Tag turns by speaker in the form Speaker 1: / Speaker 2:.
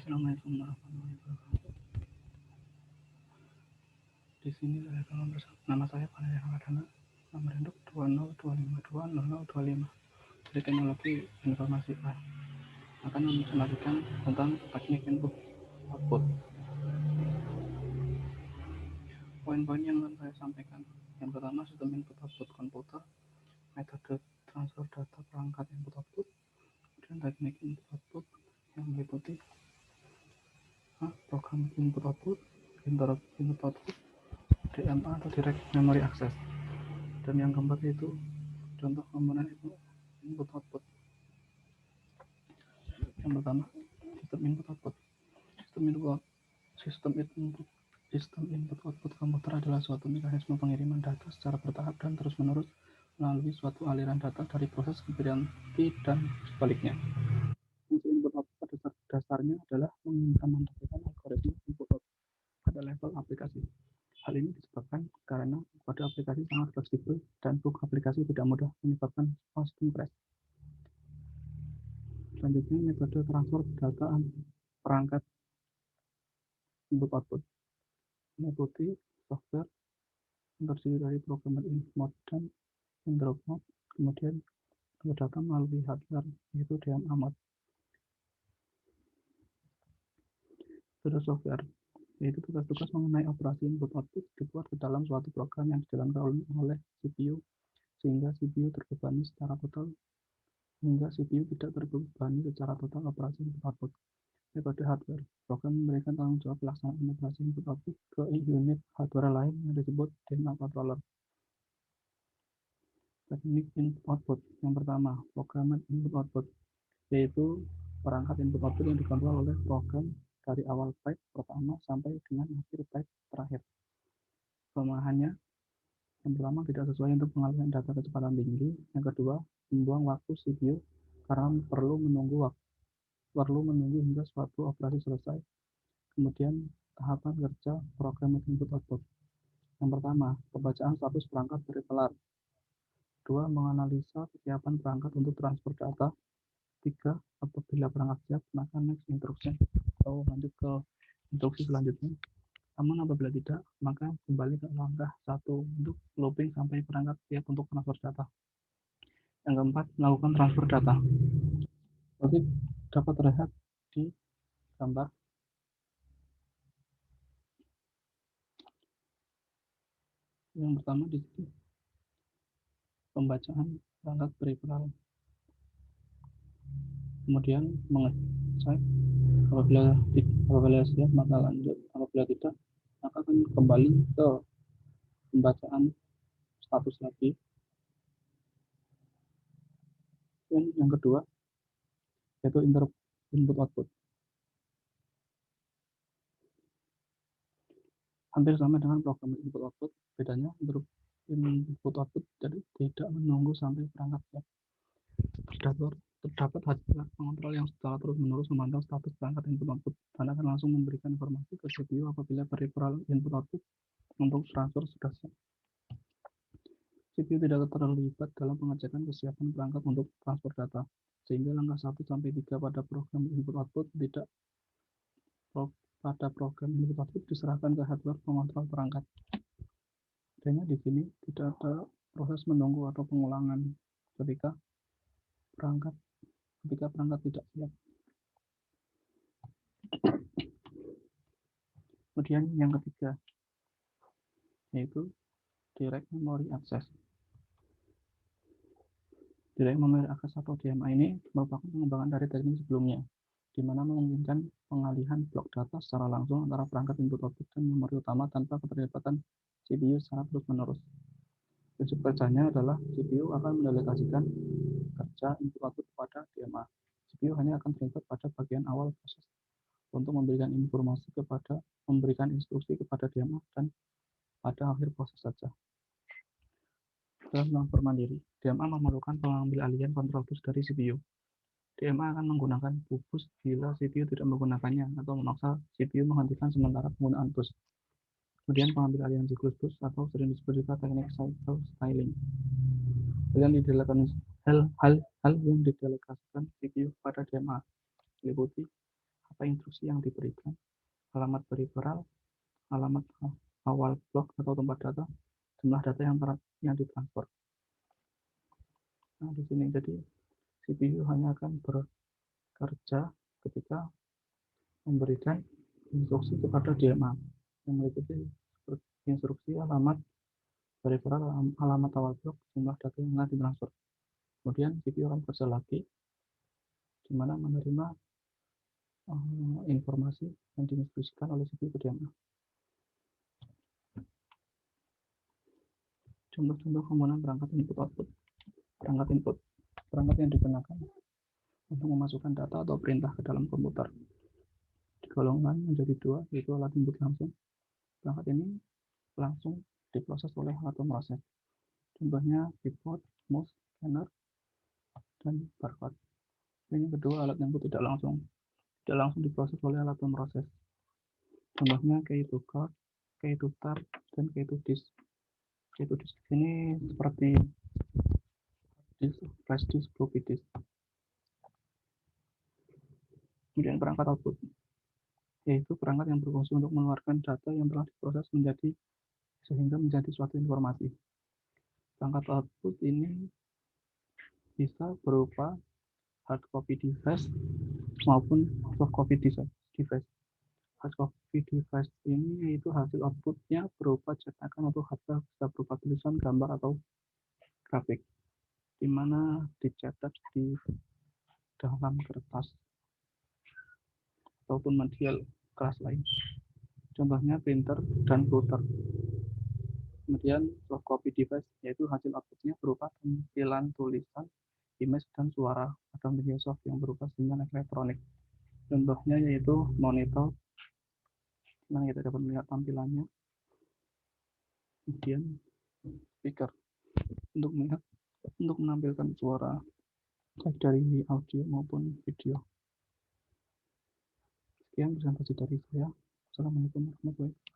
Speaker 1: Assalamualaikum warahmatullahi wabarakatuh. Di sini nama saya Panaya Ramadhana, nomor induk 202520025 dari teknologi informasi akan menjelaskan tentang teknik input output. Poin-poin yang akan saya sampaikan, yang pertama sistem input output komputer, metode transfer data perangkat input output, dan teknik input output yang meliputi program input output, interrupt input output, DMA atau direct memory access, dan yang keempat yaitu contoh komponen input output. Yang pertama, sistem input output. Sistem input output komputer adalah suatu mekanisme pengiriman data secara bertahap dan terus-menerus melalui suatu aliran data dari proses ke piranti dan sebaliknya. Fungsi input output pada dasarnya adalah mengimplementasikan algoritma input output pada level aplikasi. Hal ini disebabkan karena kode aplikasi sangat fleksibel dan bug aplikasi tidak mudah menyebabkan sistem crash. Selanjutnya, metode transfer data perangkat input output meliputi software yang terdiri dari programmer in mode dan interrupt mode, kemudian data melalui hardware yaitu DMA mode. Metode software yaitu tugas-tugas mengenai operasi input output dibuat ke dalam suatu program yang dijalankan oleh CPU sehingga CPU terbebani secara total hingga CPU tidak terbebani secara total operasi input output. Metode hardware, program memberikan tanggung jawab pelaksanaan operasi input output ke unit hardware lain yang disebut DMA controller. Teknik input output yang pertama, programmer input output, yaitu perangkat input output yang dikontrol oleh program dari awal pipe pertama sampai dengan akhir pipe terakhir. Kelemahannya, yang pertama tidak sesuai untuk pengalihan data kecepatan tinggi, yang kedua membuang waktu CPU karena perlu menunggu hingga suatu operasi selesai. Kemudian tahapan kerja program input output. Yang pertama, pembacaan status perangkat dari pelar. 2. Menganalisa kesiapan perangkat untuk transfer data. 3. Apabila perangkat siap, maka next instruction atau lanjut ke instruksi selanjutnya. Namun apabila tidak, maka kembali ke langkah 1 untuk looping sampai perangkat siap untuk transfer data. Yang keempat, melakukan transfer data. Seperti dapat terlihat di gambar. Yang pertama di sini pembacaan perangkat peripheral. Kemudian mengecek apabila siap maka lanjut, apabila tidak maka akan kembali ke pembacaan status lagi. Dan yang kedua yaitu input output. Hampir sama dengan program input output, bedanya input output jadi tidak menunggu sampai perangkat siap. Terdapat hardware pengontrol yang secara terus-menerus memantau status perangkat input output dan akan langsung memberikan informasi ke CPU apabila peripheral input output untuk transfer sudah siap. CPU tidak terlibat dalam pengecekan kesiapan perangkat untuk transfer data, sehingga langkah 1 sampai 3 pada program input output diserahkan ke hardware pengontrol perangkat. Bedanya di sini tidak ada proses menunggu atau pengulangan ketika perangkat tidak siap. Kemudian yang ketiga yaitu direct memory access. Direct memory access atau DMA ini merupakan pengembangan dari teknik sebelumnya, di mana memungkinkan pengalihan blok data secara langsung antara perangkat input output dan memori utama tanpa keterlibatan CPU secara terus-menerus. Prinsip kerjanya adalah CPU akan mendelegasikan kerja input output pada DMA. CPU hanya akan terlibat pada bagian awal proses untuk memberikan instruksi kepada DMA dan pada akhir proses saja. Dalam transfer mandiri, DMA memerlukan pengambil alihan kontrol bus dari CPU. DMA akan menggunakan bus bila CPU tidak menggunakannya atau memaksa CPU menghentikan sementara penggunaan bus. Kemudian pengambil alihan siklus bus atau sering disebut juga teknik cycle styling. Hal yang didelegasikan CPU pada DMA meliputi apa instruksi yang diberikan, alamat peripheral, alamat awal blok atau tempat data, jumlah data yang ditransfer. Nah, di sini jadi CPU hanya akan bekerja ketika memberikan instruksi kepada DMA yang meliputi instruksi alamat peripheral, alamat awal blok, jumlah data yang akan ditransfer. Kemudian CPU akan bekerja lagi di mana menerima informasi yang diinstruksikan oleh CPU ke DMA. Contoh-contoh komponen perangkat input output. Perangkat yang digunakan untuk memasukkan data atau perintah ke dalam komputer digolongkan menjadi dua, yaitu alat input langsung. Perangkat ini langsung diproses oleh alat pemroses. Contohnya keyboard, mouse, scanner, dan barcode. Yang kedua, alat input tidak langsung diproses oleh alat pemroses. Contohnya key-to card, key-to tab, dan key-to disk. Key-to disk ini seperti disk, flash disk, floppy disk. Kemudian perangkat output, yaitu perangkat yang berfungsi untuk mengeluarkan data yang telah diproses sehingga menjadi suatu informasi. Perangkat output ini bisa berupa hard copy device maupun soft copy device. Hard copy device ini yaitu hasil outputnya berupa cetakan atau hardware, bisa berupa tulisan, gambar, atau grafik, di mana dicetak di dalam kertas ataupun media keras lain. Contohnya printer dan plotter. Kemudian soft copy device yaitu hasil outputnya berupa tampilan tulisan, image, dan suara atau media soft yang berupa sinyal elektronik. Contohnya yaitu monitor, mana kita dapat melihat tampilannya. Kemudian speaker untuk menampilkan suara baik dari audio maupun video. Sekian presentasi dari saya. Assalamualaikum warahmatullahi wabarakatuh.